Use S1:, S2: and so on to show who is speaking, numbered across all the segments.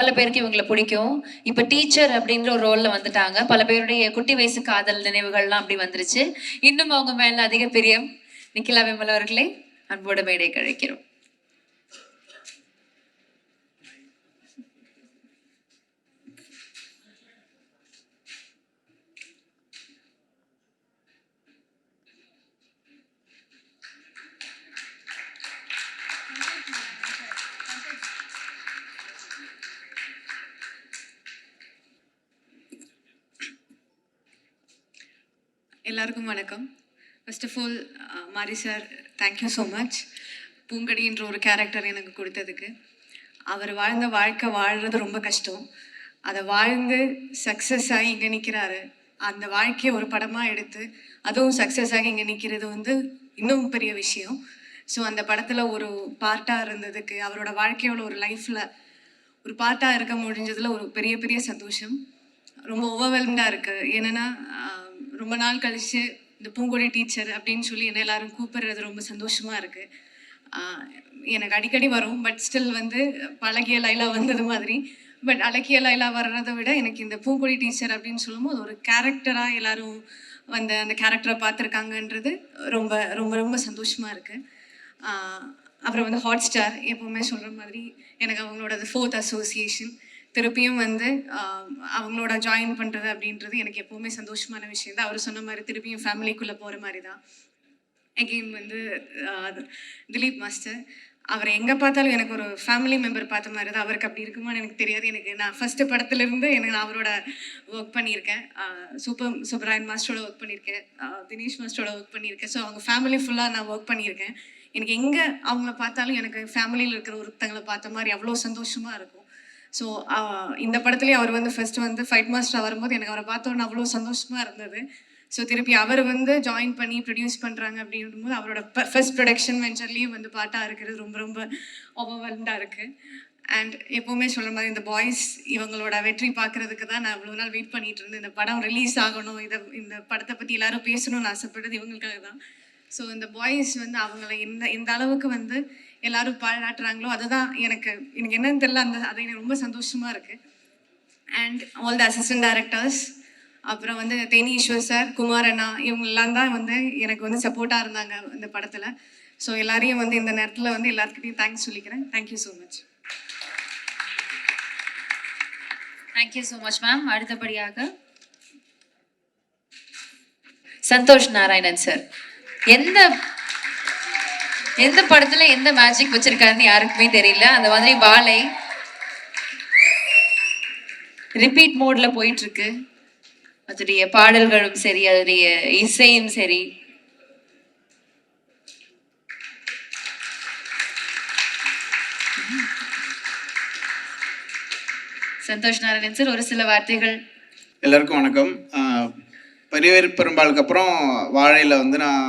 S1: பல பேருக்கு இவங்கள பிடிக்கும். இப்ப டீச்சர் அப்படின்ற ஒரு ரோல்ல வந்துட்டாங்க. பல பேருடைய குட்டி வயசு காதல் நினைவுகள்லாம் அப்படி வந்துருச்சு. இன்னும் அவங்க மேல அதிக பிரியம். நிக்கிலா விமல் அவர்களே அன்போடு மேடைக்கு அழைக்கிறோம்.
S2: எல்லாருக்கும் வணக்கம். ஃபர்ஸ்ட் ஆஃப் ஆல் மாரி சார் தேங்க்யூ ஸோ மச். பூங்கடின்ற ஒரு கேரக்டர் எனக்கு கொடுத்ததுக்கு. அவர் வாழ்ந்த வாழ்க்கை வாழ்கிறது ரொம்ப கஷ்டம். அதை வாழ்ந்து சக்ஸஸ் ஆகி இங்கே நிற்கிறாரு. அந்த வாழ்க்கையை ஒரு படமாக எடுத்து அதுவும் சக்ஸஸ் ஆகி இங்கே நிற்கிறது வந்து இன்னும் பெரிய விஷயம். ஸோ அந்த படத்தில் ஒரு பார்ட்டாக இருந்ததுக்கு, அவரோட வாழ்க்கையோட ஒரு லைஃப்பில் ஒரு பார்ட்டாக இருக்க முடிஞ்சதில் ஒரு பெரிய பெரிய சந்தோஷம். ரொம்ப ஓவர்வெல்ம்டாக இருக்குது. ஏன்னா ரொம்ப நாள் கழித்து இந்த பூங்கொடி டீச்சர் அப்படின்னு சொல்லி என்ன எல்லாரும் கூப்பிடுறது ரொம்ப சந்தோஷமாக இருக்குது. எனக்கு அடிக்கடி வரும், பட் ஸ்டில் வந்து பழகிய லைலா வந்தது மாதிரி. பட் அழகிய லைலா வர்றதை விட எனக்கு இந்த பூங்கொடி டீச்சர் அப்படின்னு சொல்லும்போது ஒரு கேரக்டராக எல்லாரும் வந்து அந்த கேரக்டரை பார்த்துருக்காங்கன்றது ரொம்ப ரொம்ப ரொம்ப சந்தோஷமாக இருக்குது. அப்புறம் வந்து ஹாட் ஸ்டார் எப்போவுமே சொல்கிற மாதிரி எனக்கு அவங்களோட 4th அசோசியேஷன் திருப்பியும் வந்து அவங்களோட ஜாயின் பண்ணுறது அப்படின்றது எனக்கு எப்போவுமே சந்தோஷமான விஷயம் தான். அவர் சொன்ன மாதிரி திருப்பியும் ஃபேமிலிக்குள்ளே போகிற மாதிரி தான். எகெயின் வந்து திலீப் மாஸ்டர், அவரை எங்கே பார்த்தாலும் எனக்கு ஒரு ஃபேமிலி மெம்பர் பார்த்த மாதிரி தான். அவருக்கு அப்படி இருக்குமான்னு எனக்கு தெரியாது. எனக்கு நான் ஃபஸ்ட்டு படத்துலேருந்து நான் அவரோட ஒர்க் பண்ணியிருக்கேன். சுப்பராயன் மாஸ்டரோட ஒர்க் பண்ணியிருக்கேன், தினேஷ் மாஸ்டரோட ஒர்க் பண்ணியிருக்கேன். ஸோ அவங்க ஃபேமிலி ஃபுல்லாக நான் ஒர்க் பண்ணியிருக்கேன். எனக்கு எங்கே அவங்கள பார்த்தாலும் எனக்கு ஃபேமிலியில் இருக்கிற ஒருத்தங்களை பார்த்த மாதிரி அவ்வளோ சந்தோஷமாக இருக்கும். ஸோ இந்த படத்துலேயே அவர் வந்து ஃபர்ஸ்ட் வந்து ஃபைட் மாஸ்டர் வரும்போது எனக்கு அவரை பார்த்தோன்னு அவ்வளோ சந்தோஷமாக இருந்தது. ஸோ திருப்பி அவர் வந்து ஜாயின் பண்ணி ப்ரொடியூஸ் பண்ணுறாங்க அப்படின்னும்போது அவரோட ஃபர்ஸ்ட் ப்ரொடக்ஷன் வெஞ்சர்லேயும் வந்து பாட்டாக இருக்கிறது ரொம்ப ரொம்ப ஓவர்வெல்ம்டாக இருக்குது. அண்ட் எப்போவுமே சொல்கிற மாதிரி இந்த பாய்ஸ் இவங்களோட வெற்றி பார்க்குறதுக்கு தான் நான் இவ்வளோ நாள் வெயிட் பண்ணிகிட்டு இருந்தேன். இந்த படம் ரிலீஸ் ஆகணும், இந்த படத்தை பற்றி எல்லாரும் பேசணும்னு ஆசைப்பட்டது இவங்களுக்காக தான். ஸோ இந்த பாய்ஸ் வந்து அவங்கள எந்த அளவுக்கு வந்து எல்லாரும் பாராட்டுறாங்களோ அதுதான் எனக்கு என்னன்னு தெரியல, அது எனக்கு ரொம்ப சந்தோஷமாக இருக்குது. And all the assistant directors, அப்புறம் வந்து தேனி ஈஸ்வர் சார், குமார் அண்ணா, இவங்கெல்லாம் தான் வந்து எனக்கு வந்து சப்போர்ட்டாக இருந்தாங்க இந்த படத்தில். ஸோ எல்லாரையும் வந்து இந்த நேரத்தில் வந்து எல்லாருக்கிட்டையும் தேங்க்ஸ் சொல்லிக்கிறேன். Thank you so much.
S1: Thank you so much ma'am. அடுத்தபடியாக சந்தோஷ் நாராயணன் சார். எந்த படத்துல எந்த மேஜிக் வச்சிருக்காருன்னு யாருக்குமே தெரியல. அந்த மாதிரி வாழை ரிப்பீட் மோட்ல போயிட்டு இருக்கு. அதோடைய பாடல்களும் சரி, அதோடைய இசையும் சரி. சந்தோஷ் நாராயணன் சார், ஒரு சில வார்த்தைகள்.
S3: எல்லாருக்கும் வணக்கம். பரிவேறு பெரும்பாலுக்கு அப்புறம் வாழையில் வந்து நான்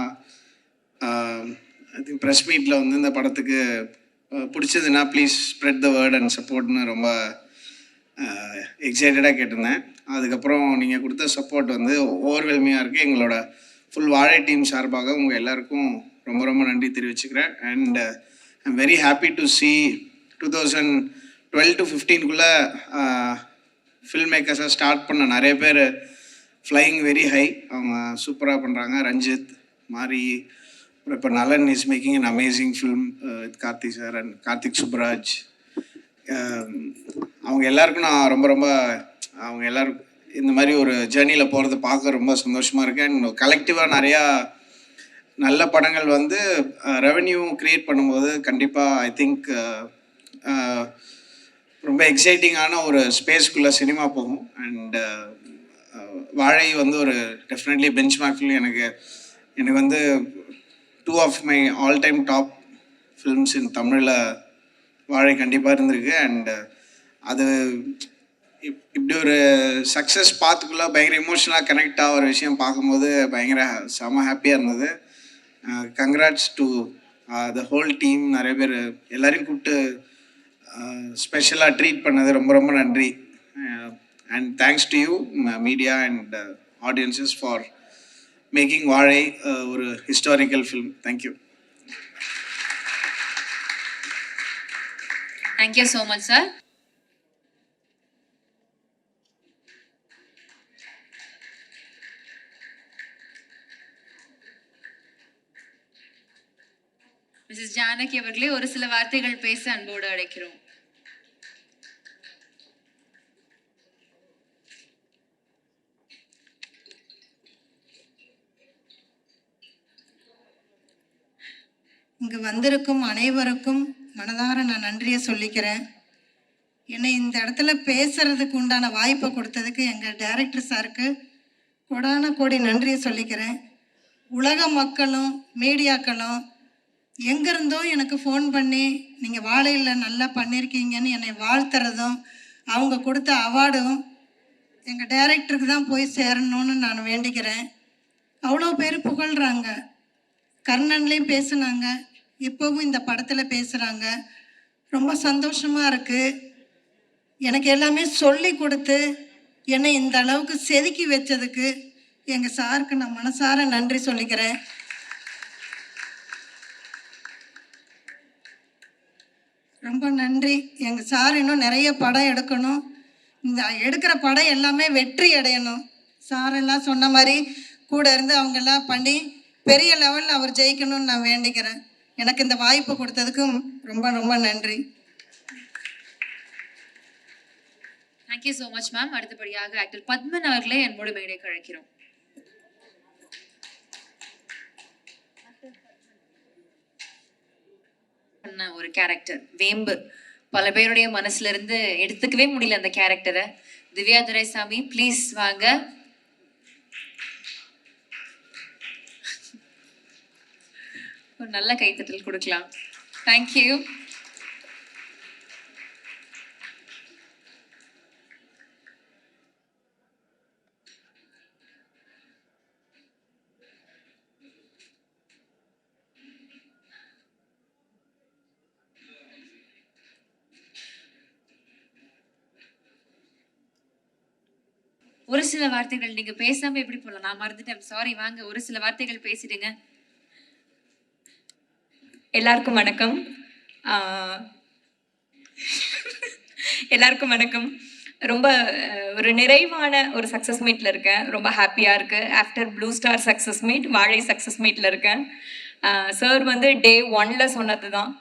S3: ஐ திங்க் ப்ரெஸ் மீட்டில் வந்து இந்த படத்துக்கு பிடிச்சதுன்னா please spread the word and சப்போர்ட்னு ரொம்ப எக்ஸைட்டடாக கேட்டிருந்தேன். அதுக்கப்புறம் நீங்கள் கொடுத்த சப்போர்ட் வந்து ஓவர்வெல்மிங்காக இருக்குது. எங்களோட ஃபுல் வாழை டீம் சார்பாக உங்கள் எல்லாருக்கும் ரொம்ப ரொம்ப நன்றி தெரிவிச்சுக்கிறேன். And I'm very happy to see 2012 to 2015 film மேக்கர்ஸாக ஸ்டார்ட் பண்ண நிறைய பேர் ஃப்ளையிங் வெரி ஹை. அவங்க சூப்பராக பண்ணுறாங்க. ரஞ்சித் மாரி, இப்போ Nalan is making an amazing film with Karthik sir and Karthik Subbaraj. அவங்க எல்லாருக்கும் நான் ரொம்ப ரொம்ப அவங்க எல்லோரும் இந்த மாதிரி ஒரு ஜேர்னியில் போகிறத பார்க்க ரொம்ப சந்தோஷமாக இருக்கேன். அண்ட் கலெக்டிவாக நிறையா நல்ல படங்கள் வந்து ரெவென்யூ க்ரியேட் பண்ணும்போது கண்டிப்பாக ஐ திங்க் ரொம்ப எக்ஸைட்டிங்கான ஒரு ஸ்பேஸ்க்குள்ளே சினிமா போகும். அண்ட் வாழை வந்து ஒரு டெஃபினெட்லி பெஞ்ச் மார்க்ல எனக்கு வந்து 2 of my all time top films இன் தமிழில் வாழை கண்டிப்பாக இருந்திருக்கு. அண்ட் அது இப்படி ஒரு சக்ஸஸ் பார்த்துக்குள்ளே பயங்கர எமோஷனலாக கனெக்ட் ஆகிற விஷயம் பார்க்கும்போது பயங்கர செம ஹாப்பியாக இருந்தது. Congrats to the whole team. நிறைய பேர் எல்லாரையும் கூப்பிட்டு ஸ்பெஷலாக ட்ரீட் பண்ணது ரொம்ப ரொம்ப நன்றி. And thanks to you media and audiences for making வாழை ஒரு historical film. Thank you.
S1: Thank you so much sir. Janaki அவர்களே ஒரு சில வார்த்தைகள் பேச அன்போடு அழைக்கிறோம்.
S4: இங்கு வந்திருக்கும் அனைவருக்கும் மனதார நான் நன்றியை சொல்லிக்கிறேன். என்னை இந்த இடத்துல பேசுறதுக்கு உண்டான வாய்ப்பை கொடுத்ததுக்கு எங்கள் டைரக்டர் சாருக்கு கோடான கோடி நன்றியை சொல்லிக்கிறேன். உலக மக்களும் மீடியாக்களும் எங்கேருந்தோ எனக்கு ஃபோன் பண்ணி நீங்கள் வாழையில் நல்லா பண்ணியிருக்கீங்கன்னு என்னை வாழ்த்துறதும் அவங்க கொடுத்த அவார்டும் எங்கள் டைரக்டருக்கு தான் போய் சேரணும்னு நான் வேண்டிக்கிறேன். அவ்வளோ பேர் புகழ்கிறாங்க. கர்ணன்லேயும் பேசுனாங்க, இப்போவும் இந்த படத்தில் பேசுகிறாங்க. ரொம்ப சந்தோஷமாக இருக்குது. எனக்கு எல்லாமே சொல்லி கொடுத்து என்னை இந்த அளவுக்கு செதுக்கி வச்சதுக்கு எங்கள் சாருக்கு நான் மனசார நன்றி சொல்லிக்கிறேன். ரொம்ப நன்றி. எங்கள் சார் இன்னும் நிறைய படம் எடுக்கணும். இந்த எடுக்கிற படம் எல்லாமே வெற்றி அடையணும். சாரெல்லாம் சொன்ன மாதிரி கூட இருந்து அவங்கெல்லாம் பண்ணி பெரிய லெவலில் அவர் ஜெயிக்கணும்னு நான் வேண்டிக்கிறேன். எனக்கு இந்த வாய்ப்பு கொடுத்ததுக்கு ரொம்ப ரொம்ப நன்றி.
S1: Thank you so much ma'am. அடுத்தபடியாக ஆக்டர் பத்மன் அவர்களே அன்போடு மேடைக்கு அழைக்கிறோம். ஒரு கேரக்டர் வேம்பு பல பேருடைய மனசுல இருந்து எடுத்துக்கவே முடியல அந்த கேரக்டரை. திவ்யா துரைசாமி ப்ளீஸ் வாங்க. ஒரு நல்ல கைத்தட்டல் கொடுக்கலாம். தேங்க்யூ. ஒரு சில வார்த்தைகள் நீங்க பேசாம எப்படி போலாம்? நான் மறந்துட்டேன், சாரி. வாங்க, ஒரு சில வார்த்தைகள் பேசிடுங்க.
S5: எல்லாருக்கும் வணக்கம். எல்லாருக்கும் வணக்கம். ரொம்ப ஒரு நிறைவான ஒரு சக்ஸஸ் மீட்டில் இருக்கேன். ரொம்ப ஹாப்பியாக இருக்குது. After blue star success meet வாழை சக்ஸஸ் மீட்டில் இருக்கேன். சார் வந்து டே 1ல் சொன்னது தான்,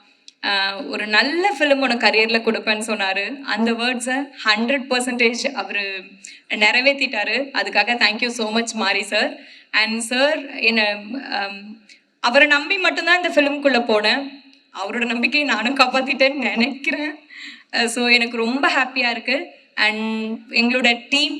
S5: ஒரு நல்ல ஃபிலிம் உனக்கு கரியரில் கொடுப்பேன்னு சொன்னார். அந்த வேர்ட்ஸை 100% அவர் நிறைவேற்றிட்டாரு. அதுக்காக தேங்க்யூ ஸோ மச் மாரி சார். அண்ட் சார் என்னை அவரை நம்பி மட்டும்தான் இந்த ஃபிலிம்குள்ளே போனேன். அவரோட நம்பிக்கையை நானும் காப்பாற்றிட்டேன்னு நினைக்கிறேன். ஸோ எனக்கு ரொம்ப ஹாப்பியாக இருக்குது. அண்ட் எங்களோட டீம்,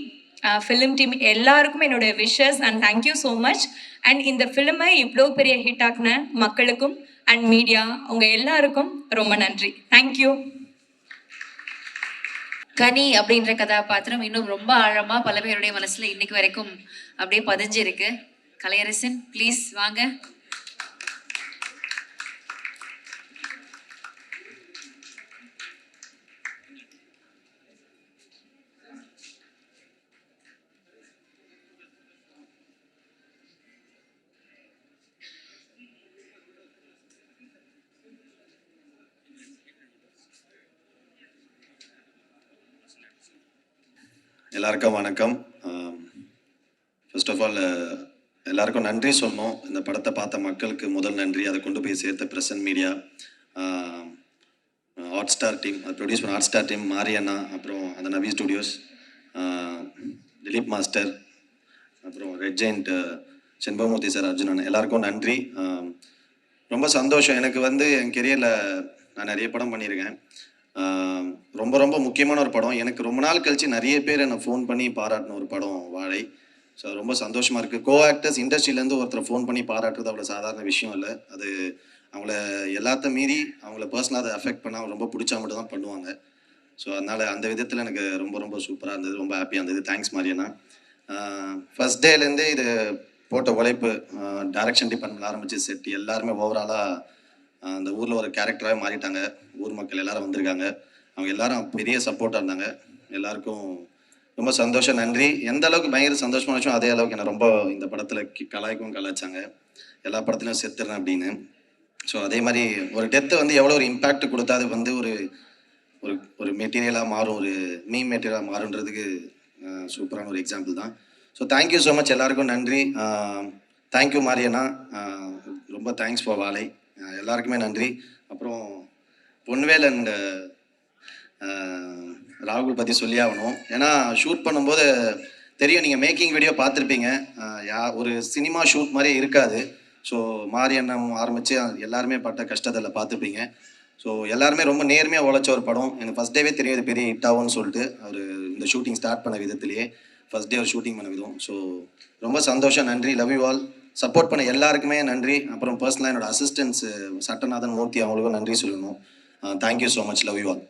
S5: ஃபிலிம் டீம் எல்லாருக்கும் என்னோடய wishes and thank you so much. And இந்த ஃபிலிமை இவ்வளோ பெரிய ஹிட் ஆக்குன மக்களுக்கும் அண்ட் மீடியா அவங்க எல்லாருக்கும் ரொம்ப நன்றி. தேங்க்யூ.
S1: கனி அப்படின்ற கதாபாத்திரம் இன்னும் ரொம்ப ஆழமா பல பேருடைய மனசுல இன்னைக்கு வரைக்கும் அப்படியே பதிஞ்சிருக்கு. கலையரசன் ப்ளீஸ் வாங்க.
S6: எல்லாருக்கும் வணக்கம். ஃபர்ஸ்ட் ஆஃப் ஆல் எல்லாருக்கும் நன்றி சொன்னோம். இந்த படத்தை பார்த்த மக்களுக்கு முதல் நன்றி. அதை கொண்டு போய் சேர்த்த present media, hot star team, அது ப்ரொடியூஸ் பண்ண ஹாட் ஸ்டார் டீம், மாரியண்ணா, அப்புறம் அந்த நவி ஸ்டுடியோஸ், திலீப் மாஸ்டர், அப்புறம் red giant Shenbagamoorthy sir, Arjunan, எல்லாருக்கும் நன்றி. ரொம்ப சந்தோஷம். எனக்கு வந்து என் கெரியரில் நான் நிறைய படம் பண்ணியிருக்கேன். ரொம்ப ரொம்ப முக்கியமான ஒரு படம். எனக்கு ரொம்ப நாள் கழித்து நிறைய பேர் என்னை ஃபோன் பண்ணி பாராட்டின ஒரு படம் வாழை. ஸோ ரொம்ப சந்தோஷமாக இருக்குது. கோ ஆக்டர்ஸ் இண்டஸ்ட்ரியிலேருந்து ஒருத்தரை ஃபோன் பண்ணி பாராட்டுறது அவ்வளோ சாதாரண விஷயம் இல்லை. அது அவங்கள எல்லாத்த மீறி அவங்கள பர்சனலாக அதை அஃபெக்ட் பண்ணால் அவங்க ரொம்ப பிடிச்சா மட்டும் தான் பண்ணுவாங்க. ஸோ அதனால் அந்த விதத்தில் எனக்கு ரொம்ப ரொம்ப சூப்பராக இருந்தது. ரொம்ப ஹாப்பியாக இருந்தது. தேங்க்ஸ் மாரியண்ணா. ஃபஸ்ட் டேலேருந்தே இது போட்ட உழைப்பு, டைரக்ஷன் டிபார்ட்மெண்ட் ஆரம்பித்து செட் எல்லாருமே ஓவராலாக அந்த ஊரில் ஒரு கேரக்டராகவே மாறிட்டாங்க. ஊர் மக்கள் எல்லாரும் வந்திருக்காங்க. அவங்க எல்லாரும் பெரிய சப்போர்ட்டாக இருந்தாங்க. எல்லாருக்கும் ரொம்ப சந்தோஷம், நன்றி. எந்த அளவுக்கு பயங்கர சந்தோஷமாக வச்சோம் அதே அளவுக்கு என்னை ரொம்ப இந்த படத்தில் கலாய்ச்சாங்க. எல்லா படத்துலையும் செத்துறேன் அப்படின்னு. ஸோ அதே மாதிரி ஒரு டெத்து வந்து எவ்வளோ ஒரு இம்பேக்ட் கொடுத்தா அது வந்து ஒரு ஒரு ஒரு மெட்டீரியலாக மாறும், ஒரு மீம் மெட்டீரியலாக மாறுன்றதுக்கு சூப்பரான ஒரு எக்ஸாம்பிள் தான். So thank you so much. எல்லாருக்கும் நன்றி. தேங்க்யூ மாரியண்ணா. ரொம்ப தேங்க்ஸ் ஃபார் வாழை. எல்லாருக்குமே நன்றி. அப்புறம் பொன்வேல் அண்ட் ராகுல் பற்றி சொல்லி ஆகணும். ஏன்னா ஷூட் பண்ணும்போது தெரியும், நீங்கள் மேக்கிங் வீடியோ பார்த்துருப்பீங்க. ஒரு சினிமா ஷூட் மாதிரியே இருக்காது. ஸோ மாரியண்ணன் ஆரம்பித்து எல்லாருமே பட்ட கஷ்டத்தில் பார்த்துருப்பீங்க. ஸோ எல்லாருமே ரொம்ப நேர்மையாக உழைச்ச ஒரு படம். எனக்கு ஃபஸ்ட் டேவே தெரியாது பெரிய ஹிட் ஆகும்னு சொல்லிட்டு. அவர் இந்த ஷூட்டிங் ஸ்டார்ட் பண்ண விதத்துலேயே ஃபஸ்ட் டே ஒரு ஷூட்டிங் பண்ண விதம். ஸோ ரொம்ப சந்தோஷம், நன்றி, லவ் யூ ஆல். சப்போர்ட் பண்ண எல்லாருக்குமே நன்றி. அப்புறம் பர்சனலாக என்னோட அசிஸ்டன்ஸ் சட்டநாதன், மூர்த்தி, அவங்களுக்கும் நன்றி சொல்லணும். Thank you so much, love you all.